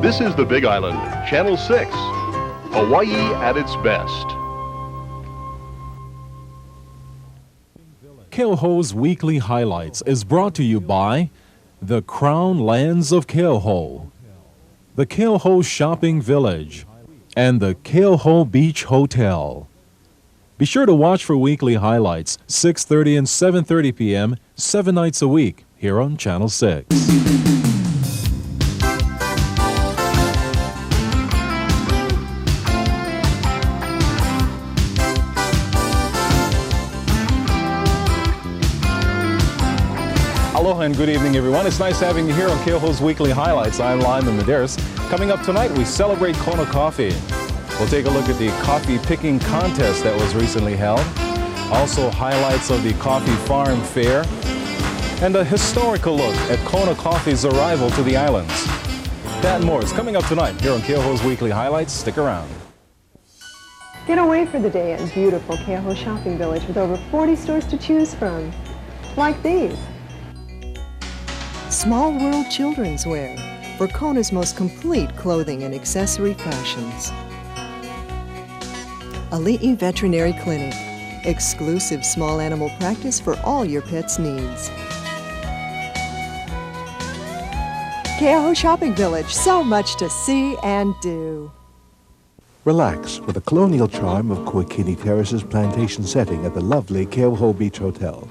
This is the Big Island, Channel 6, Hawaii at its best. Keoho's Weekly Highlights is brought to you by the Crown Lands of Keoho, the Keoho Shopping Village, and the Keoho Beach Hotel. Be sure to watch for weekly highlights, 6:30 and 7:30 p.m., 7 nights a week, here on Channel 6. Aloha and good evening, everyone. It's nice having you here on Keoho's Weekly Highlights. I'm Lyman Medeiros. Coming up tonight, we celebrate Kona Coffee. We'll take a look at the coffee picking contest that was recently held. Also, highlights of the Coffee Farm Fair. And a historical look at Kona Coffee's arrival to the islands. That and more is coming up tonight here on Keoho's Weekly Highlights. Stick around. Get away for the day at beautiful Keoho Shopping Village with over 40 stores to choose from. Like these. Small World Children's Wear for Kona's most complete clothing and accessory fashions. Ali'i Veterinary Clinic, exclusive small animal practice for all your pet's needs. Keoho Shopping Village, so much to see and do. Relax with the colonial charm of Kuakini Terrace's plantation setting at the lovely Keoho Beach Hotel.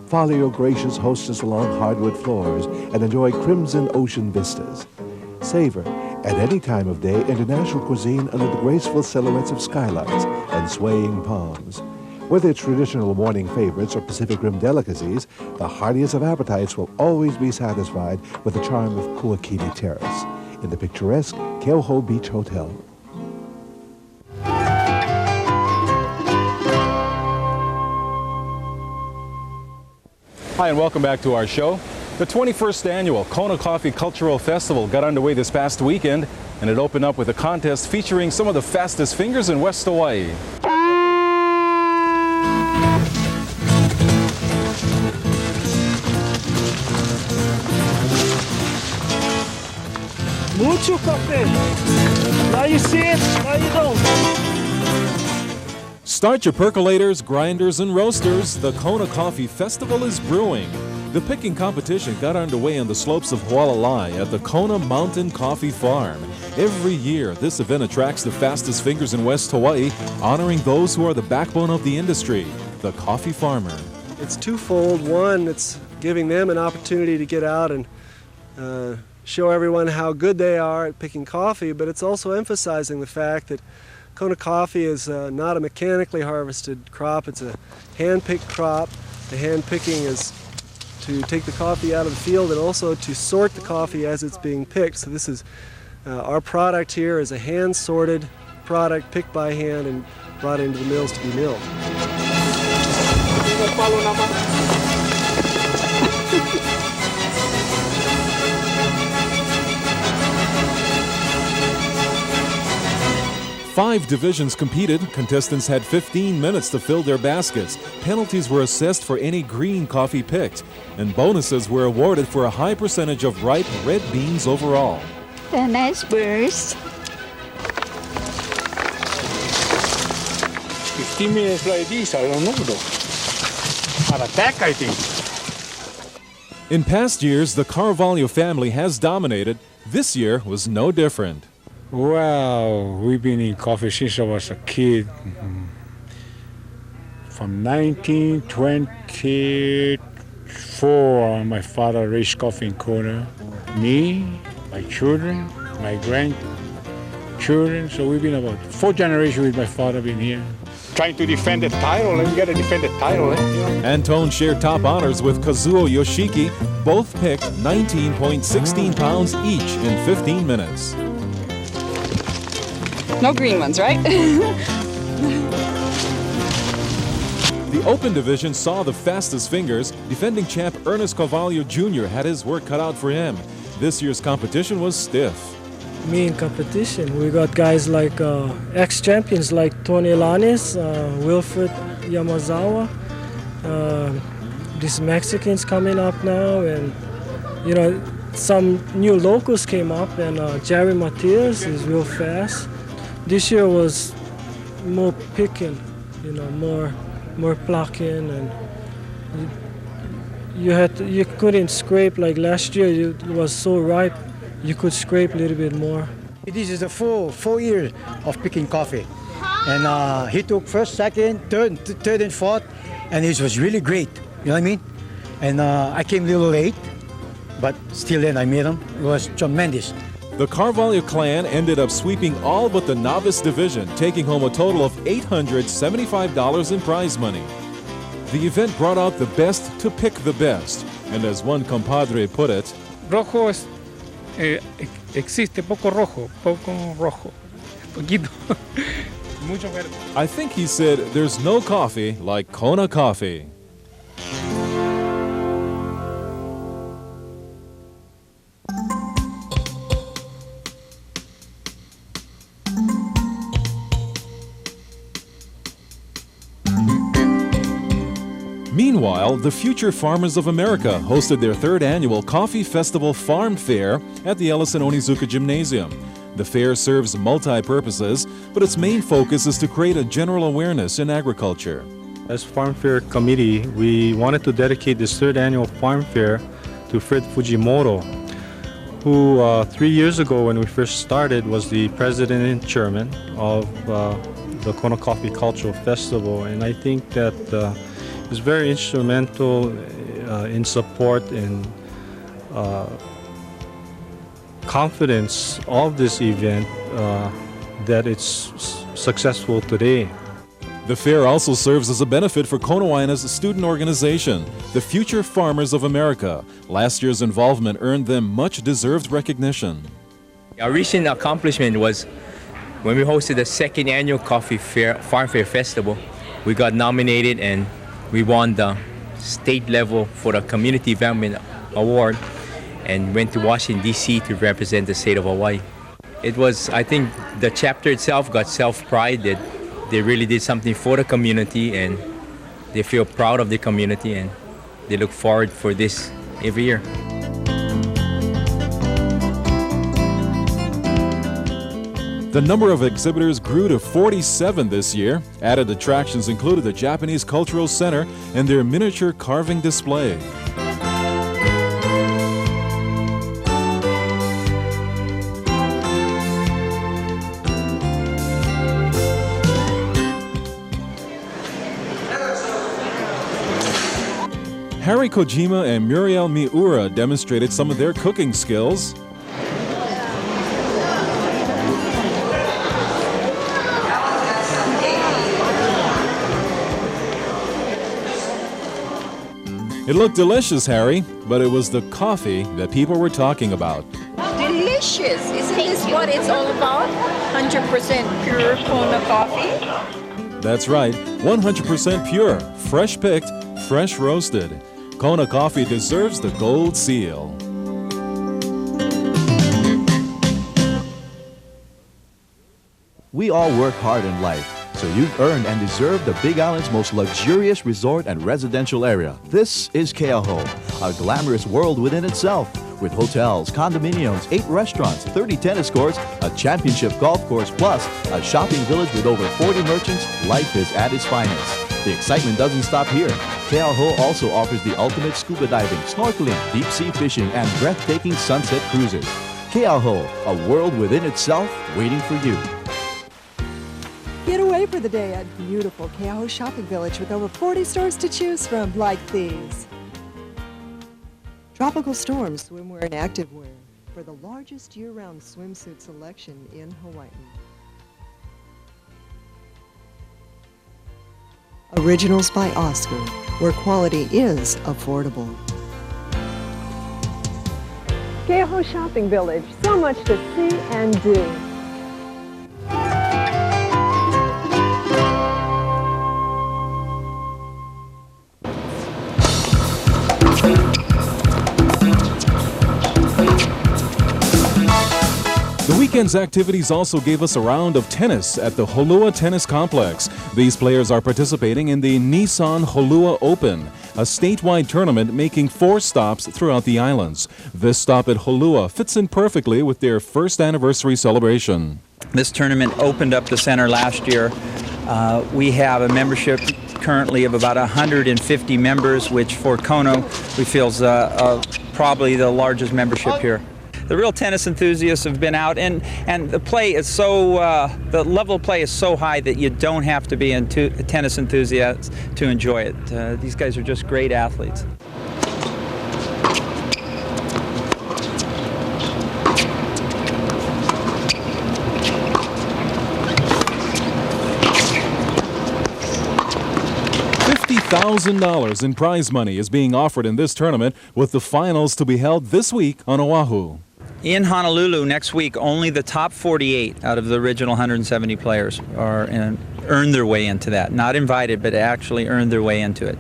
Follow your gracious hostess along hardwood floors and enjoy crimson ocean vistas. Savor, at any time of day, international cuisine under the graceful silhouettes of skylights and swaying palms. Whether it's traditional morning favorites or Pacific Rim delicacies, the heartiest of appetites will always be satisfied with the charm of Kuakini Terrace in the picturesque Keoho Beach Hotel. Hi and welcome back to our show. The 21st annual Kona Coffee Cultural Festival got underway this past weekend, and it opened up with a contest featuring some of the fastest fingers in West Hawaii. Mucho café. Now you see it, now you don't. Start your percolators, grinders, and roasters. The Kona Coffee Festival is brewing. The picking competition got underway on the slopes of Hualalai at the Kona Mountain Coffee Farm. Every year, this event attracts the fastest fingers in West Hawaii, honoring those who are the backbone of the industry, the coffee farmer. It's twofold. One, it's giving them an opportunity to get out and show everyone how good they are at picking coffee, but it's also emphasizing the fact that Kona coffee is not a mechanically harvested crop, it's a hand-picked crop. The hand-picking is to take the coffee out of the field and also to sort the coffee as it's being picked. So this is, our product here is a hand-sorted product picked by hand and brought into the mills to be milled. 5 divisions competed. Contestants had 15 minutes to fill their baskets. Penalties were assessed for any green coffee picked, and bonuses were awarded for a high percentage of ripe red beans overall. A nice burst. 15 minutes like this, I don't know though. An attack, I think. In past years, the Carvalho family has dominated. This year was no different. Well, we've been in coffee since I was a kid. From 1924, my father raised coffee in Kona. Me, my children, my grandchildren. So we've been about 4 generations with my father been here. Trying to defend the title, and we got to defend the title. You know? Antone shared top honors with Kazuo Yoshiki. Both picked 19.16 pounds each in 15 minutes. No green ones, right? The Open Division saw the fastest fingers. Defending champ Ernest Carvalho Jr. had his work cut out for him. This year's competition was stiff. Main competition, we got guys like ex-champions like Tony Lanes, Wilfred Yamazawa. These Mexicans coming up now, and you know, some new locals came up, and Jerry Matias is real fast. This year was more picking, more plucking, and you couldn't scrape like last year. It was so ripe, you could scrape a little bit more. This is a full year of picking coffee, and he took first, second, third, and fourth, and it was really great. You know what I mean? And I came a little late, but still then I made him. It was tremendous. The Carvalho clan ended up sweeping all but the novice division, taking home a total of $875 in prize money. The event brought out the best to pick the best, and as one compadre put it, Rojo es, existe poco rojo, poquito, mucho verde. I think he said, there's no coffee like Kona coffee. Meanwhile, the Future Farmers of America hosted their third annual Coffee Festival Farm Fair at the Ellison Onizuka Gymnasium. The fair serves multi-purposes, but its main focus is to create a general awareness in agriculture. As Farm Fair Committee, we wanted to dedicate this third annual Farm Fair to Fred Fujimoto, who 3 years ago when we first started was the president and chairman of the Kona Coffee Cultural Festival, and I think that is very instrumental in support and confidence of this event that it's successful today. The fair also serves as a benefit for Konawaina's student organization, the Future Farmers of America. Last year's involvement earned them much-deserved recognition. Our recent accomplishment was when we hosted the second annual Farm Fair Festival. We got nominated and we won the state level for the Community Development Award and went to Washington, D.C. to represent the state of Hawaii. It was, I think, the chapter itself got self-pride that they really did something for the community and they feel proud of the community and they look forward for this every year. The number of exhibitors grew to 47 this year. Added attractions included the Japanese Cultural Center and their miniature carving display. Harry Kojima and Muriel Miura demonstrated some of their cooking skills. It looked delicious, Harry, but it was the coffee that people were talking about. Delicious. Isn't this what it's all about? 100% pure Kona coffee? That's right, 100% pure, fresh picked, fresh roasted. Kona coffee deserves the gold seal. We all work hard in life, so you've earned and deserved the Big Island's most luxurious resort and residential area. This is Keauhou, a glamorous world within itself, with hotels, condominiums, 8 restaurants, 30 tennis courts, a championship golf course, plus a shopping village with over 40 merchants. Life is at its finest. The excitement doesn't stop here. Keauhou also offers the ultimate scuba diving, snorkeling, deep-sea fishing, and breathtaking sunset cruises. Keauhou, a world within itself waiting for you. Get away for the day at beautiful Keauhou Shopping Village with over 40 stores to choose from, like these. Tropical Storm swimwear and activewear for the largest year-round swimsuit selection in Hawaii. Originals by Oscar, where quality is affordable. Keauhou Shopping Village, so much to see and do. The weekend's activities also gave us a round of tennis at the Holua Tennis Complex. These players are participating in the Nissan Holua Open, a statewide tournament making 4 stops throughout the islands. This stop at Holua fits in perfectly with their first anniversary celebration. This tournament opened up the center last year. We have a membership currently of about 150 members, which for Kona we feel is probably the largest membership here. The real tennis enthusiasts have been out, and the play is so, the level of play is so high that you don't have to be a tennis enthusiast to enjoy it. These guys are just great athletes. $50,000 in prize money is being offered in this tournament, with the finals to be held this week on Oahu. In Honolulu next week, only the top 48 out of the original 170 players earn their way into that. Not invited, but actually earn their way into it.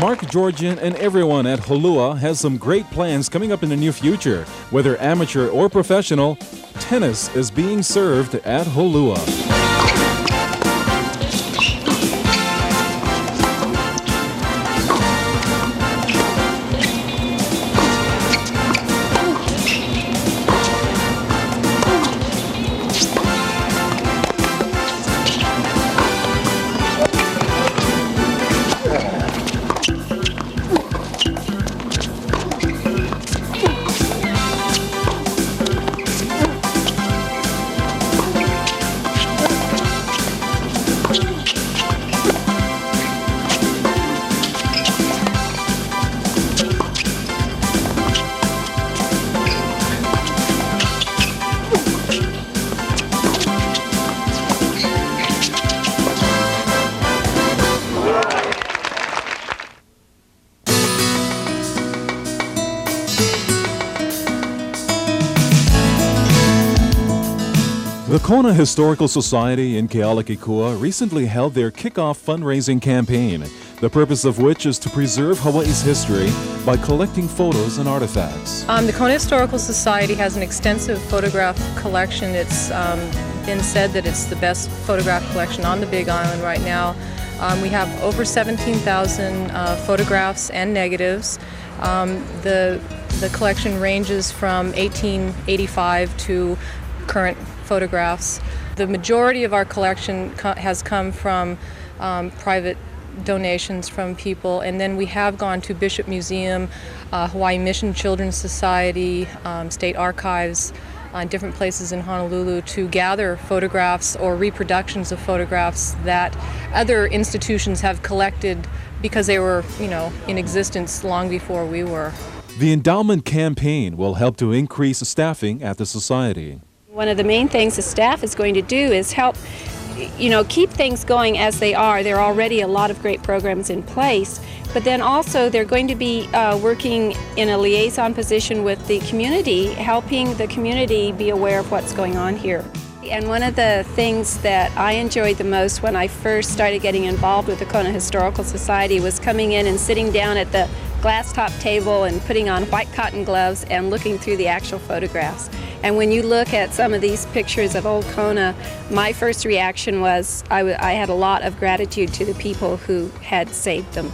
Mark Georgian and everyone at Holua has some great plans coming up in the near future. Whether amateur or professional, tennis is being served at Holua. The Kona Historical Society in Kealakekua recently held their kickoff fundraising campaign, the purpose of which is to preserve Hawaii's history by collecting photos and artifacts. The Kona Historical Society has an extensive photograph collection. It's been said that it's the best photograph collection on the Big Island right now. We have over 17,000 photographs and negatives. The collection ranges from 1885 to current photographs. The majority of our collection has come from private donations from people, and then we have gone to Bishop Museum, Hawaii Mission Children's Society, State Archives, different places in Honolulu to gather photographs or reproductions of photographs that other institutions have collected because they were, in existence long before we were. The endowment campaign will help to increase staffing at the society. One of the main things the staff is going to do is help, keep things going as they are. There are already a lot of great programs in place, but then also they're going to be working in a liaison position with the community, helping the community be aware of what's going on here. And one of the things that I enjoyed the most when I first started getting involved with the Kona Historical Society was coming in and sitting down at the glass top table and putting on white cotton gloves and looking through the actual photographs. And when you look at some of these pictures of old Kona, my first reaction was I had a lot of gratitude to the people who had saved them.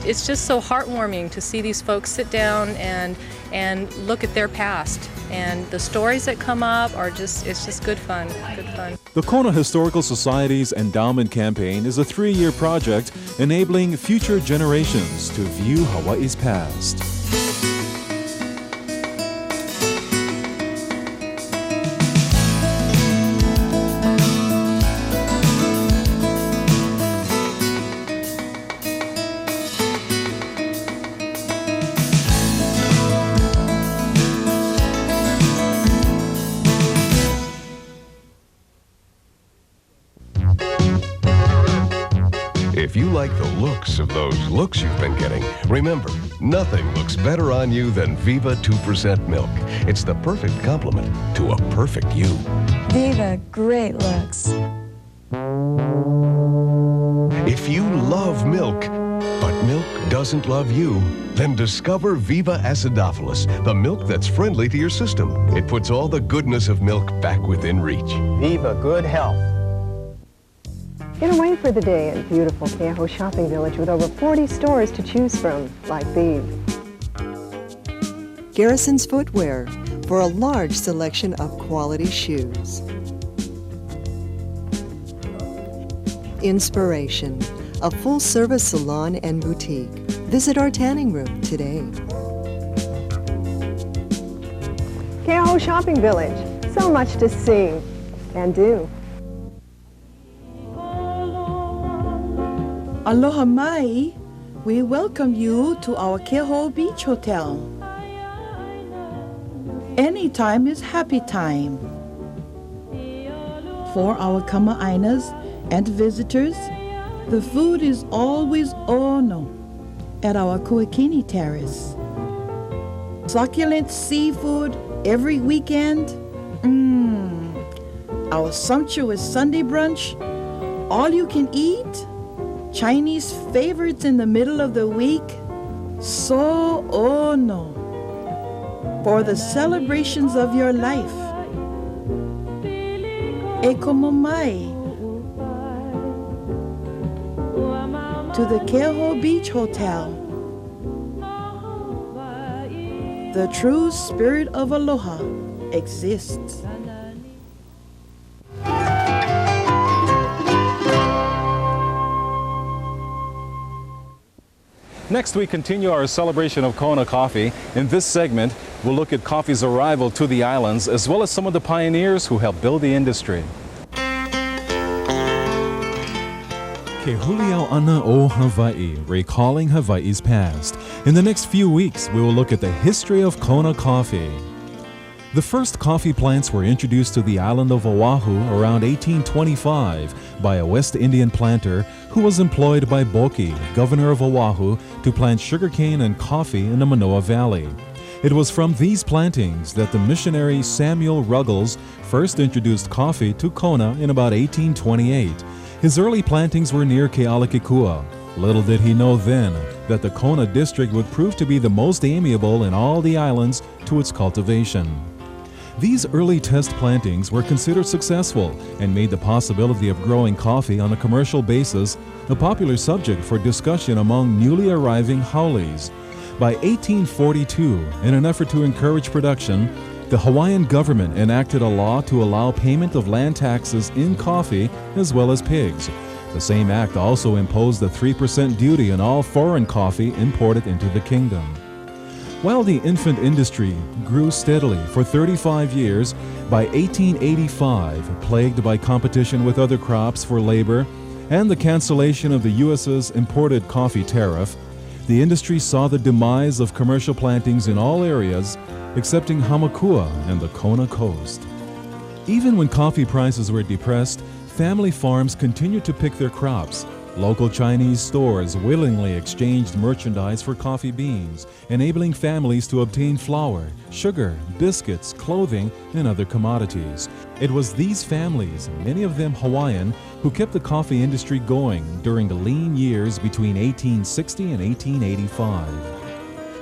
It's just so heartwarming to see these folks sit down and look at their past. And the stories that come up are it's just good fun, good fun. The Kona Historical Society's endowment campaign is a 3-year project enabling future generations to view Hawaii's past. If you like the looks of those looks you've been getting, remember, nothing looks better on you than Viva 2% milk. It's the perfect complement to a perfect you. Viva, great looks. If you love milk, but milk doesn't love you, then discover Viva Acidophilus, the milk that's friendly to your system. It puts all the goodness of milk back within reach. Viva Good Health. Get away for the day in beautiful Keoho Shopping Village with over 40 stores to choose from, like Bitv. Garrison's Footwear for a large selection of quality shoes. Inspiration, a full-service salon and boutique. Visit our tanning room today. Keoho Shopping Village, so much to see and do. Aloha mai, we welcome you to our Keoho Beach Hotel. Anytime is happy time. For our kama'ainas and visitors, the food is always ono at our Kuakini Terrace. Succulent seafood every weekend. Our sumptuous Sunday brunch, all you can eat. Chinese favorites in the middle of the week. So ono. For the celebrations of your life. Ekomomai. To the Keoho Beach Hotel. The true spirit of aloha exists. Next, we continue our celebration of Kona coffee. In this segment, we'll look at coffee's arrival to the islands, as well as some of the pioneers who helped build the industry. Ke Huliau Ana o Hawaii, recalling Hawaii's past. In the next few weeks, we will look at the history of Kona coffee. The first coffee plants were introduced to the island of Oahu around 1825 by a West Indian planter who was employed by Boki, governor of Oahu, to plant sugarcane and coffee in the Manoa Valley. It was from these plantings that the missionary Samuel Ruggles first introduced coffee to Kona in about 1828. His early plantings were near Kealakekua. Little did he know then that the Kona district would prove to be the most amiable in all the islands to its cultivation. These early test plantings were considered successful and made the possibility of growing coffee on a commercial basis a popular subject for discussion among newly arriving haoles. By 1842, in an effort to encourage production, the Hawaiian government enacted a law to allow payment of land taxes in coffee as well as pigs. The same act also imposed a 3% duty on all foreign coffee imported into the kingdom. While the infant industry grew steadily for 35 years, by 1885, plagued by competition with other crops for labor and the cancellation of the U.S.'s imported coffee tariff, the industry saw the demise of commercial plantings in all areas excepting Hamakua and the Kona coast. Even when coffee prices were depressed, family farms continued to pick their crops. Local Chinese stores willingly exchanged merchandise for coffee beans, enabling families to obtain flour, sugar, biscuits, clothing, and other commodities. It was these families, many of them Hawaiian, who kept the coffee industry going during the lean years between 1860 and 1885.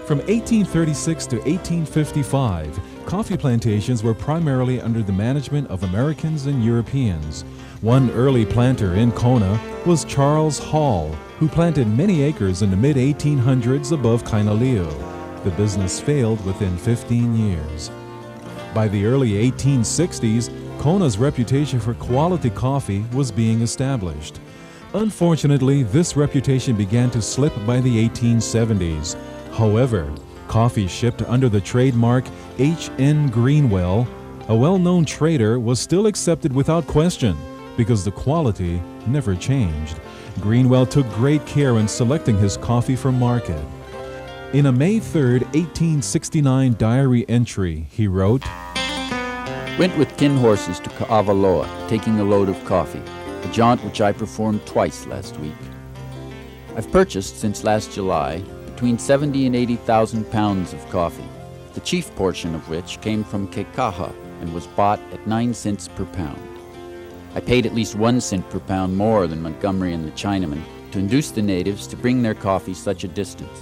From 1836 to 1855, coffee plantations were primarily under the management of Americans and Europeans. One early planter in Kona was Charles Hall, who planted many acres in the mid-1800s above Kainaleo. The business failed within 15 years. By the early 1860s, Kona's reputation for quality coffee was being established. Unfortunately, this reputation began to slip by the 1870s. However, coffee shipped under the trademark H.N. Greenwell, a well-known trader, was still accepted without question, because the quality never changed. Greenwell took great care in selecting his coffee for market. In a May 3, 1869 diary entry, he wrote, "Went with 10 horses to Ka'avaloa, taking a load of coffee, a jaunt which I performed twice last week. I've purchased since last July between 70 and 80,000 pounds of coffee, the chief portion of which came from Kekaha and was bought at 9 cents per pound. I paid at least 1 cent per pound more than Montgomery and the Chinaman to induce the natives to bring their coffee such a distance.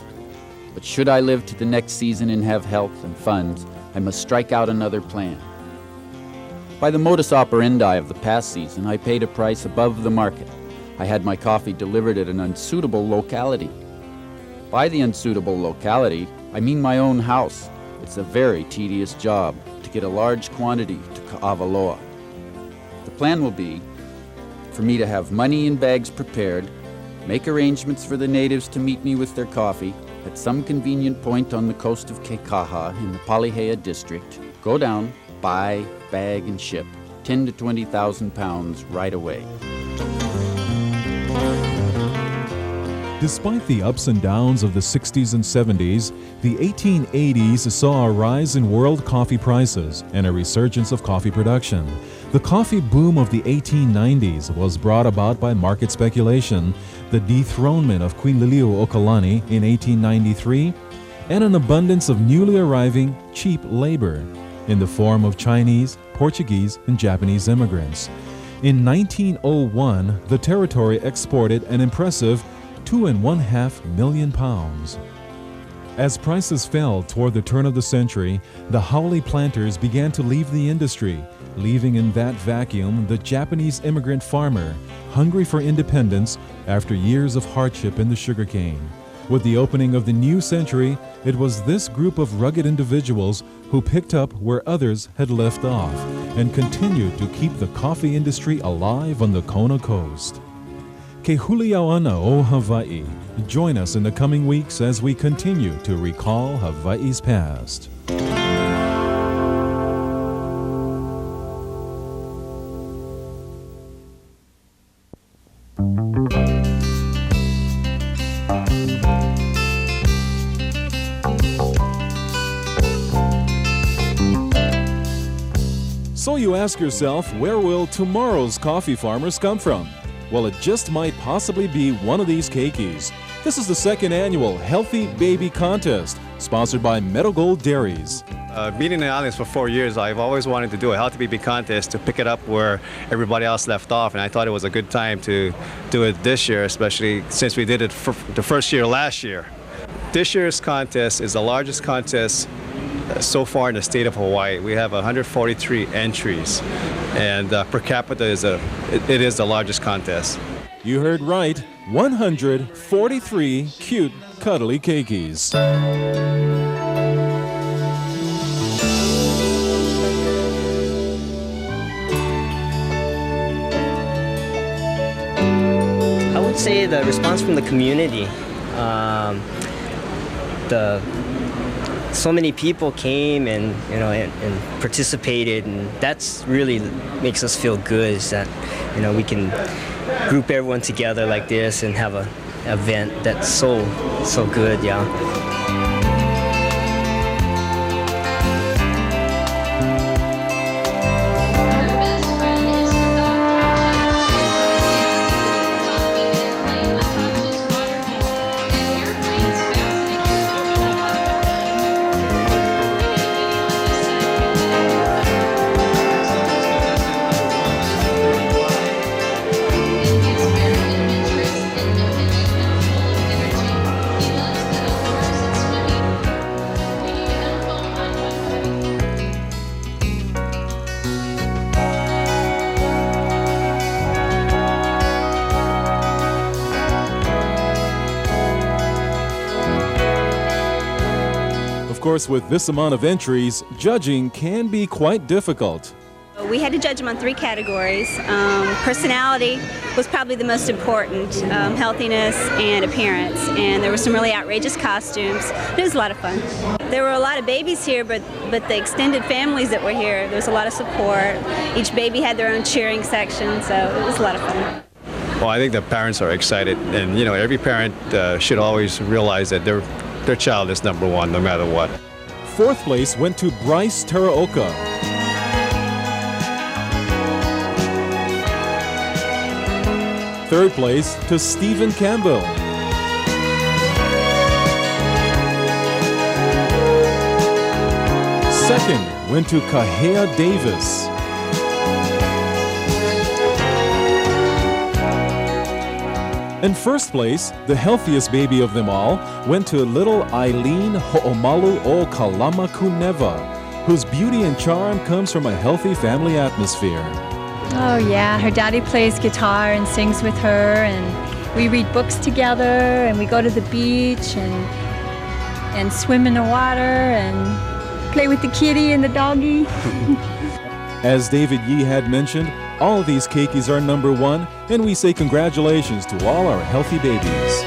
But should I live to the next season and have health and funds, I must strike out another plan. By the modus operandi of the past season, I paid a price above the market. I had my coffee delivered at an unsuitable locality. By the unsuitable locality, I mean my own house. It's a very tedious job to get a large quantity to Ka'avaloa. The plan will be for me to have money in bags prepared, make arrangements for the natives to meet me with their coffee at some convenient point on the coast of Kekaha in the Palihea district, go down, buy, bag, and ship 10 to 20,000 pounds right away. Despite the ups and downs of the 60s and 70s, the 1880s saw a rise in world coffee prices and a resurgence of coffee production. The coffee boom of the 1890s was brought about by market speculation, the dethronement of Queen Liliuokalani in 1893, and an abundance of newly arriving cheap labor in the form of Chinese, Portuguese, and Japanese immigrants. In 1901, the territory exported an impressive 2.5 million pounds. As prices fell toward the turn of the century, the haole planters began to leave the industry, leaving in that vacuum the Japanese immigrant farmer, hungry for independence after years of hardship in the sugarcane. With the opening of the new century, it was this group of rugged individuals who picked up where others had left off and continued to keep the coffee industry alive on the Kona coast. Ke Huliauana o Hawaii. Join us in the coming weeks as we continue to recall Hawaii's past. So you ask yourself, where will tomorrow's coffee farmers come from? Well, it just might possibly be one of these keikis. This is the second annual Healthy Baby Contest, sponsored by Meadow Gold Dairies. Being in the islands for 4 years, I've always wanted to do a Healthy Baby Contest to pick it up where everybody else left off, and I thought it was a good time to do it this year, especially since we did it for the first year last year. This year's contest is the largest contest so far in the state of Hawaii. We have 143 entries, and per capita it is the largest contest. You heard right, 143 cute, cuddly keikis. I would say the response from the community. So many people came and participated, and that's really makes us feel good. Is that we can group everyone together like this and have an event that's so good, yeah. Of course, with this amount of entries, judging can be quite difficult. We had to judge them on 3 categories. Personality was probably the most important, healthiness and appearance. And there were some really outrageous costumes. It was a lot of fun. There were a lot of babies here, but the extended families that were here, there was a lot of support. Each baby had their own cheering section, so it was a lot of fun. Well, I think the parents are excited, and every parent should always realize that their child is number one, no matter what. 4th place went to Bryce Teraoka. 3rd place to Stephen Campbell. Second went to Kahea Davis. In first place, the healthiest baby of them all went to little Eileen Ho'omalu o Kalamakuneva, whose beauty and charm comes from a healthy family atmosphere. Oh yeah, her daddy plays guitar and sings with her, and we read books together, and we go to the beach and swim in the water and play with the kitty and the doggy. As David Yee had mentioned, all these keikis are number one, and we say congratulations to all our healthy babies.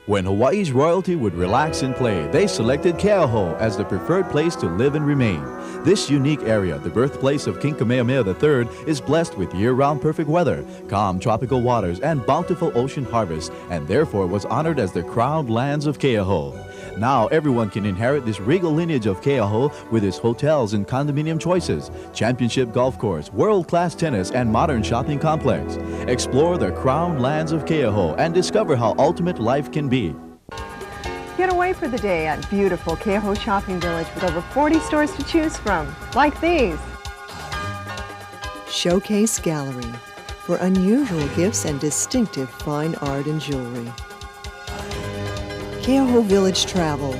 When Hawaii's royalty would relax and play, they selected Keauhou as the preferred place to live and remain. This unique area, the birthplace of King Kamehameha III, is blessed with year-round perfect weather, calm tropical waters, and bountiful ocean harvests, and therefore was honored as the crowned lands of Keauhou. Now everyone can inherit this regal lineage of Keauhou with its hotels and condominium choices, championship golf course, world-class tennis, and modern shopping complex. Explore the crowned lands of Keauhou and discover how ultimate life can be. Get away for the day at beautiful Keauhou Shopping Village with over 40 stores to choose from, like these. Showcase Gallery for unusual gifts and distinctive fine art and jewelry. Keauhou Village Travel.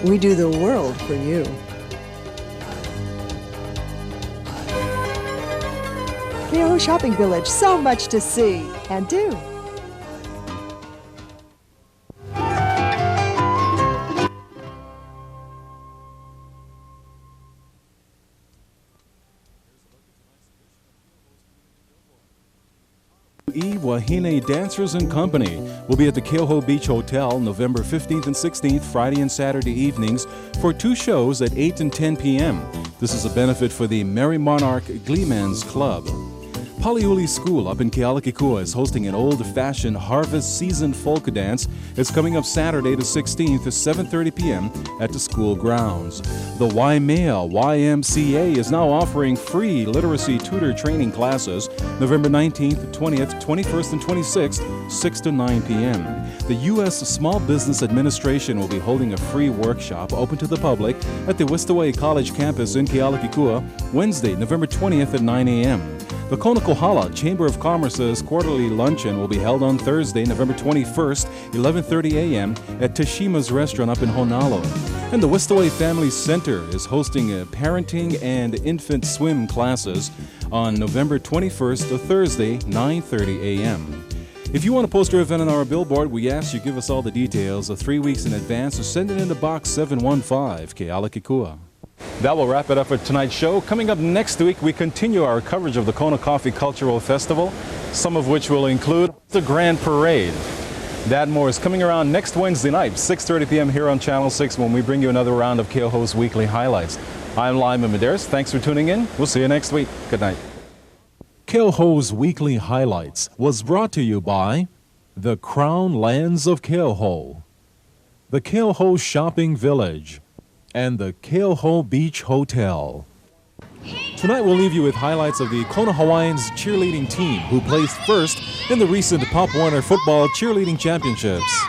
We do the world for you. Keauhou Shopping Village, so much to see and do. Wahine Dancers and Company will be at the Keauhou Beach Hotel November 15th and 16th, Friday and Saturday evenings, for 2 shows at 8 and 10 p.m. This is a benefit for the Merry Monarch Gleeman's Club. Paliuli School up in Kealakekua is hosting an old-fashioned harvest season folk dance. It's coming up Saturday the 16th at 7:30 p.m. at the school grounds. The Waimea YMCA is now offering free literacy tutor training classes November 19th, 20th, 21st, and 26th, 6 to 9 p.m. The U.S. Small Business Administration will be holding a free workshop open to the public at the Westaway College campus in Kealakekua Wednesday, November 20th at 9 a.m. The Konokohala Chamber of Commerce's quarterly luncheon will be held on Thursday, November 21st, 11:30 a.m. at Tashima's Restaurant up in Honolulu. And the Westaway Family Center is hosting a parenting and infant swim classes on November 21st, a Thursday, 9:30 a.m. If you want to post your event on our billboard, we ask you give us all the details 3 weeks in advance or send it into Box 715, Kealakekua. That will wrap it up for tonight's show. Coming up next week, we continue our coverage of the Kona Coffee Cultural Festival, some of which will include the Grand Parade. That and more is coming around next Wednesday night, 6:30 p.m. here on Channel 6 when we bring you another round of Keauhou's Weekly Highlights. I'm Lyman Medeiros. Thanks for tuning in. We'll see you next week. Good night. Keauhou's Weekly Highlights was brought to you by the Crown Lands of Keauhou, the Keauhou Shopping Village, and the Keauhou Beach Hotel. Tonight we'll leave you with highlights of the Kona Hawaiians cheerleading team who placed first in the recent Pop Warner Football Cheerleading Championships.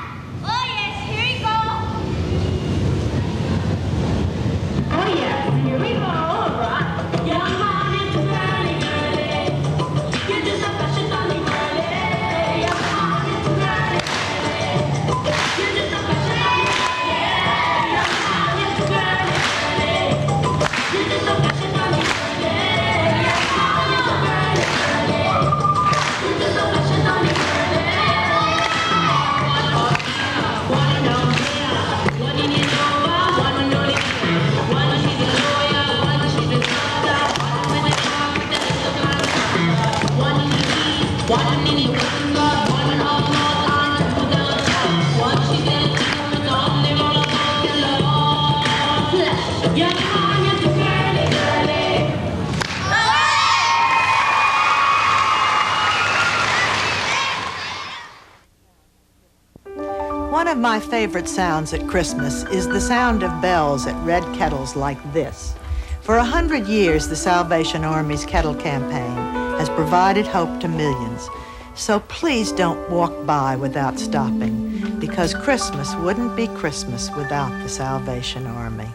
One of my favorite sounds at Christmas is the sound of bells at red kettles like this. For 100 years, the Salvation Army's Kettle Campaign has provided hope to millions. So please don't walk by without stopping, because Christmas wouldn't be Christmas without the Salvation Army.